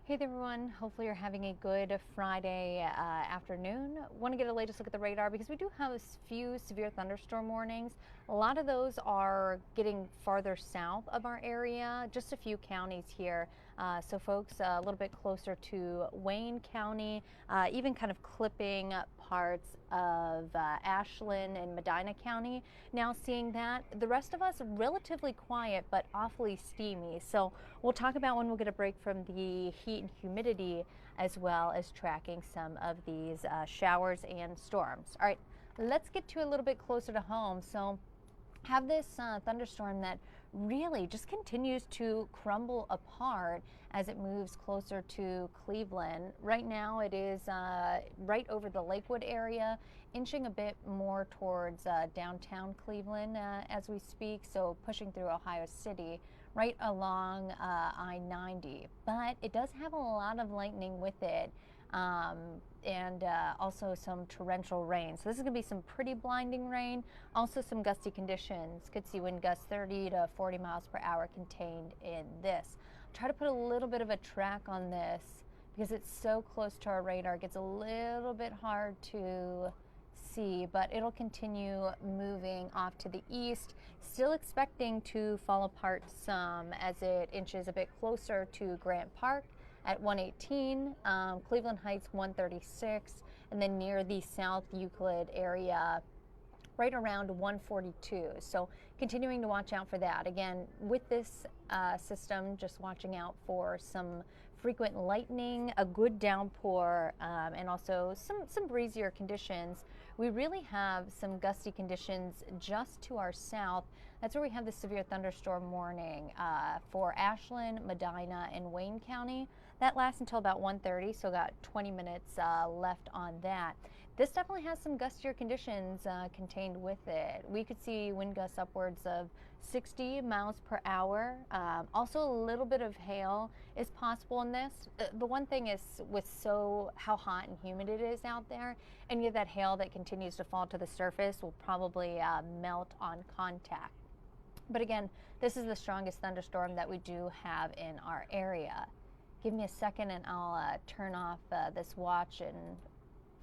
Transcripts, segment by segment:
Hey there, everyone. Hopefully, you're having a good Friday afternoon. Want to get a latest look at the radar because we do have a few severe thunderstorm warnings. A lot of those are getting farther south of our area, just a few counties here. So, folks a little bit closer to Wayne County, even kind of clipping parts of Ashland and Medina County. Now, seeing that, the rest of us relatively quiet but awfully steamy. So, we'll talk about when we'll get a break from the heat and humidity, as well as tracking some of these showers and storms. All right, let's get to a little bit closer to home. So have this thunderstorm that really just continues to crumble apart as it moves closer to Cleveland. Right now it is right over the Lakewood area, inching a bit more towards downtown Cleveland as we speak, so pushing through Ohio City right along I-90. But it does have a lot of lightning with it. And also some torrential rain. So this is going to be some pretty blinding rain. Also some gusty conditions. Could see wind gusts 30 to 40 miles per hour contained in this. Try to put a little bit of a track on this because it's so close to our radar. It gets a little bit hard to see, but it'll continue moving off to the east. Still expecting to fall apart some as it inches a bit closer to Grant Park at 118, Cleveland Heights 136, and then near the South Euclid area right around 142. So continuing to watch out for that. Again, with this system, just watching out for some frequent lightning, a good downpour, and also some breezier conditions. We really have some gusty conditions just to our south. That's where we have the severe thunderstorm warning for Ashland, Medina, and Wayne County. That lasts until about 1:30, so got 20 minutes left on that. This definitely has some gustier conditions contained with it. We could see wind gusts upwards of 60 miles per hour. Also, a little bit of hail is possible in this. The one thing is with how hot and humid it is out there, any of that hail that continues to fall to the surface will probably melt on contact. But again, this is the strongest thunderstorm that we do have in our area. Give me a second and I'll turn off this watch and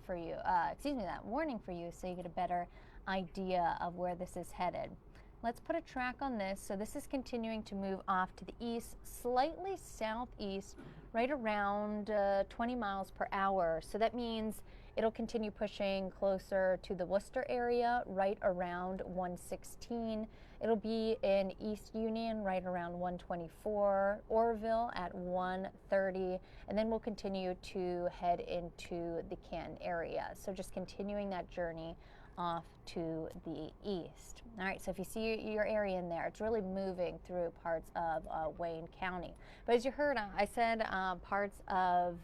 for you, that warning for you, so you get a better idea of where this is headed. Let's put a track on this. So this is continuing to move off to the east, slightly southeast, right around 20 miles per hour. So that means it'll continue pushing closer to the Worcester area, right around 116. It'll be in East Union right around 124, Orville at 130, and then we'll continue to head into the Canton area. So just continuing that journey off to the east. All right, so if you see your area in there, it's really moving through parts of Wayne County. But as you heard, I said parts of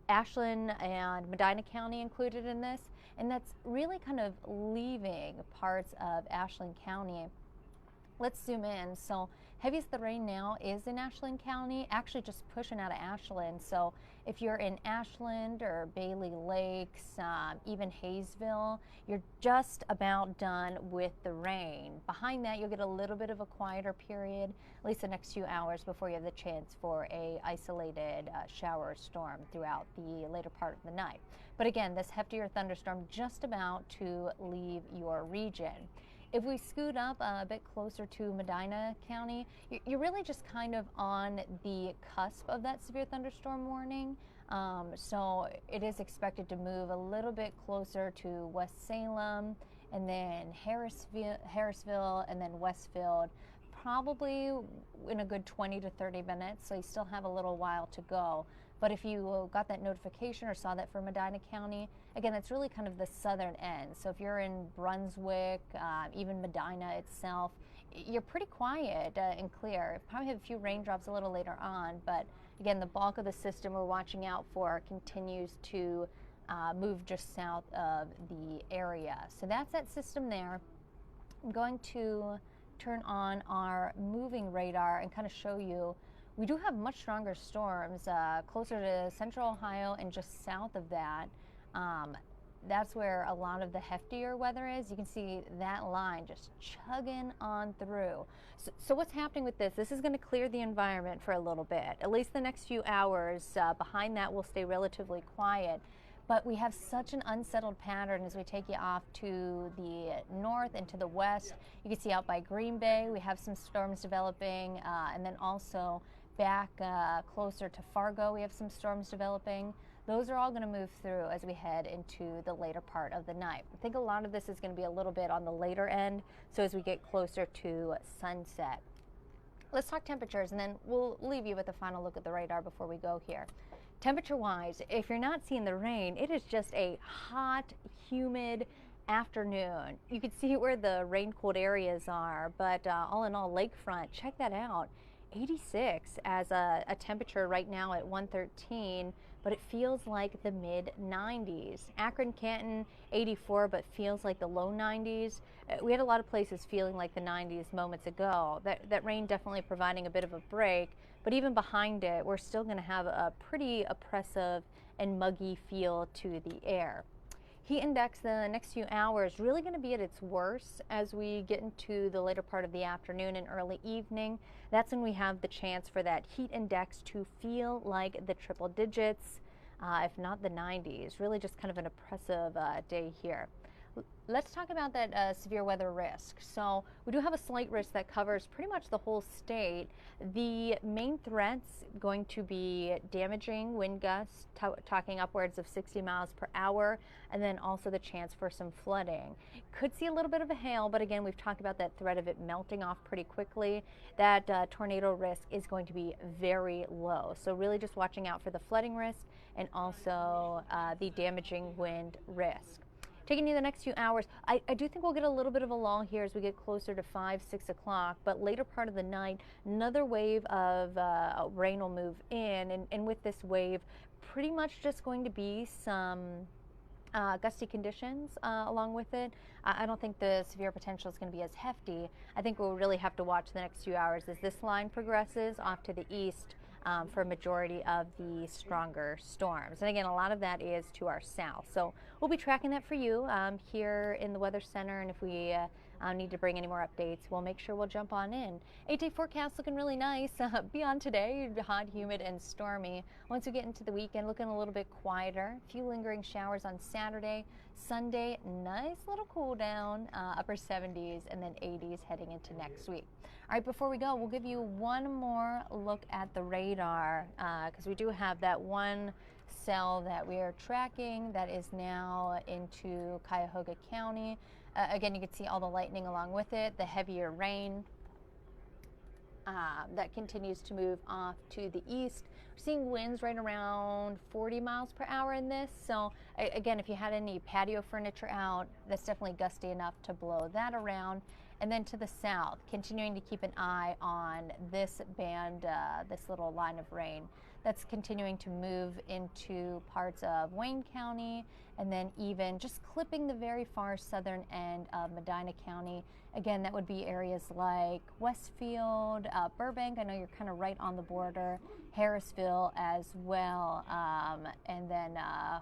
Ashland and Medina County included in this, and that's really kind of leaving parts of Ashland County. Let's zoom in. So heaviest the rain now is in Ashland County, actually just pushing out of Ashland. So if you're in Ashland or Bailey Lakes, even Hayesville, you're just about done with the rain. Behind that, you'll get a little bit of a quieter period, at least the next few hours before you have the chance for a isolated shower or storm throughout the later part of the night. But again, this heftier thunderstorm just about to leave your region. If we scoot up a bit closer to Medina County, you're really just kind of on the cusp of that severe thunderstorm warning. So it is expected to move a little bit closer to West Salem, and then Harrisville, and then Westfield, probably in a good 20 to 30 minutes. So you still have a little while to go. But if you got that notification or saw that for Medina County, again, it's really kind of the southern end. So if you're in Brunswick, even Medina itself, you're pretty quiet and clear. Probably have a few raindrops a little later on, but again, the bulk of the system we're watching out for continues to move just south of the area. So that's that system there. I'm going to turn on our moving radar and kind of show you. We do have much stronger storms closer to central Ohio and just south of that. that's where a lot of the heftier weather is. You can see that line just chugging on through. So what's happening with this? This is going to clear the environment for a little bit, at least the next few hours. Behind that, we'll stay relatively quiet. But we have such an unsettled pattern as we take you off to the north and to the west. You can see out by Green Bay, we have some storms developing, and then also back closer to Fargo, we have some storms developing. Those are all going to move through as we head into the later part of the night. I think a lot of this is going to be a little bit on the later end, so as we get closer to sunset. Let's talk temperatures, and then we'll leave you with a final look at the radar before we go here. Temperature-wise, if you're not seeing the rain, it is just a hot, humid afternoon. You can see where the rain-cooled areas are, but all in all, lakefront, check that out. 86 as a temperature right now at 113, but it feels like the mid-90s. Akron, Canton, 84, but feels like the low 90s. We had a lot of places feeling like the 90s moments ago. That rain definitely providing a bit of a break, but even behind it, we're still going to have a pretty oppressive and muggy feel to the air. Heat index the next few hours really going to be at its worst as we get into the later part of the afternoon and early evening. That's when we have the chance for that heat index to feel like the triple digits, if not the 90s. Really just kind of an oppressive day here. Let's talk about that severe weather risk. So we do have a slight risk that covers pretty much the whole state. The main threats going to be damaging wind gusts, talking upwards of 60 miles per hour, and then also the chance for some flooding. Could see a little bit of a hail, but again, we've talked about that threat of it melting off pretty quickly. That tornado risk is going to be very low. So really just watching out for the flooding risk and also the damaging wind risk. Taking you the next few hours, I do think we'll get a little bit of a lull here as we get closer to 5, 6 o'clock, but later part of the night, another wave of rain will move in, and with this wave, pretty much just going to be some gusty conditions along with it. I don't think the severe potential is going to be as hefty. I think we'll really have to watch the next few hours as this line progresses off to the east for a majority of the stronger storms. And again, a lot of that is to our south. So we'll be tracking that for you here in the Weather Center, and if we need to bring any more updates, we'll make sure we'll jump on in. 8-day forecast looking really nice beyond today, hot, humid, and stormy. Once we get into the weekend, looking a little bit quieter. A few lingering showers on Saturday. Sunday, nice little cool down, upper 70s and then 80s heading into next week. All right, before we go, we'll give you one more look at the radar because we do have that one cell that we are tracking that is now into Cuyahoga County. Again, you can see all the lightning along with it, the heavier rain that continues to move off to the east. We're seeing winds right around 40 miles per hour in this. So again, if you had any patio furniture out, that's definitely gusty enough to blow that around. And then to the south, continuing to keep an eye on this band, this little line of rain that's continuing to move into parts of Wayne County, and then even just clipping the very far southern end of Medina County. Again, that would be areas like Westfield, Burbank. I know you're kind of right on the border, Harrisville as well, and then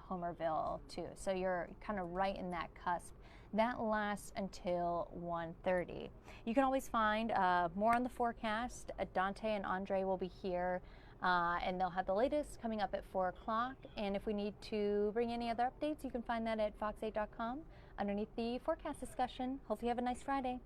Homerville too. So you're kind of right in that cusp. That lasts until 1:30. You can always find more on the forecast. Dante and Andre will be here, and they'll have the latest coming up at 4 o'clock. And if we need to bring any other updates, you can find that at fox8.com underneath the forecast discussion. Hopefully you have a nice Friday.